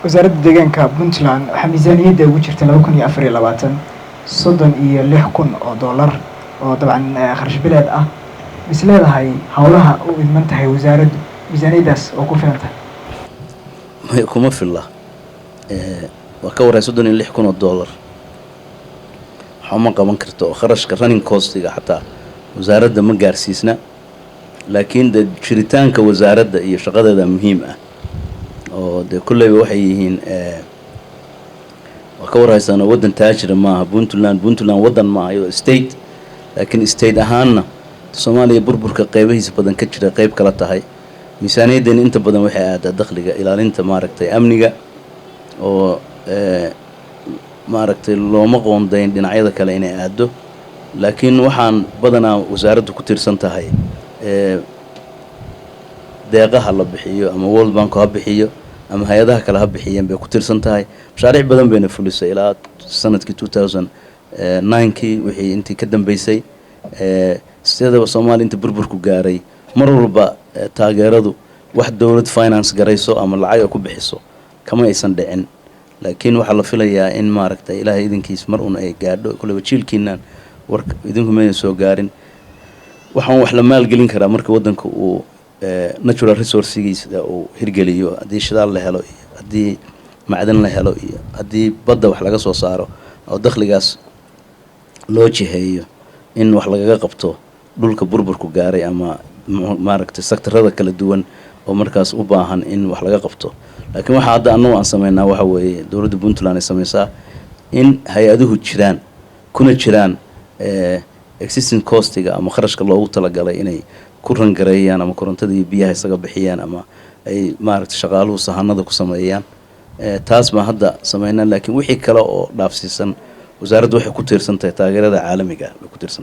wasaaradda deegaanka Puntland waxaa miisaaniyadda ugu jirta 2024 $36,000 oo dabcan kharash bileed ah is leedahay hawlaha u idman tahay wasaaraddu miisaaniyaddaas oo ku filan tahay kuma filla waa ka waray $36,000 waxuma qaban karto oo kharashka running costiga xataa wasaaradda ma gaarsiisna laakiin jiritaanka wasaaradda iyo shaqadeeda muhiim ah oo de kullayba waxay yihiin waa ka warhaysana waddan taajira maaha Puntland waddan maaha iyo state laakiin state ahaanna Soomaaliya burburka qaybihiisa badan ka jira qayb kala tahay miisaaniyaddan inta badan waxay aadaa dakhliga ilaalinta maaragtay amniga oo maaragtay looma qoondayn dhinacyada kale inay aado laakiin waxaan badanaa wasaaraddu ku tirsan tahay deeqaha la bixiyo ama World Bank ha bixiyo ama hay'adaha kale ha bixiyeen bay ku tirsan tahay mashaariic badan bayna fulisay ilaa sanadkii 2009kii wixii intii ka dambeysay sidoo Soomaaliya inta burburku gaaray mar walba taageeradu wax dawlad finance garayso ama lacag ku bixiso kama aysan dhicin laakiin waxa la filayaa in maaragtay Ilaahay idinkiis mar uun ay gaadho kulaba jiilkiinaan war idinku ma soo gaarin waxaan wax la maal gelin karaa marka wadanka uu natural resources-giisa uu hirgeliyo hadii shidaal la helo hadii macdan la helo iyo hadii badda wax laga soo saaro oo dakhligaas loo jiheeyo in wax laga qabto dhulka burburku gaaray ama maaragtay sektorada kala duwan oo markaas u baahan in wax laga qabto laakiin waxa hadda annagu aan sameynaa waxa weeye dawladda Puntland ay sameysaa in hay'aduhu jiraan kuna jiraan existing costiga ama kharashka loogu talagalay inay ku rangareeyaan ama korontada iyo biyaha isaga bixiyaan ama ay maaragtay shaqaaluhu sahanada ku sameeyaan taas ma hadda sameynaa laakiin wixii kale oo dhaafsiisan wasaaraddu waxay ku tiirsan tahay taageerada caalamiga ah ku tiirsan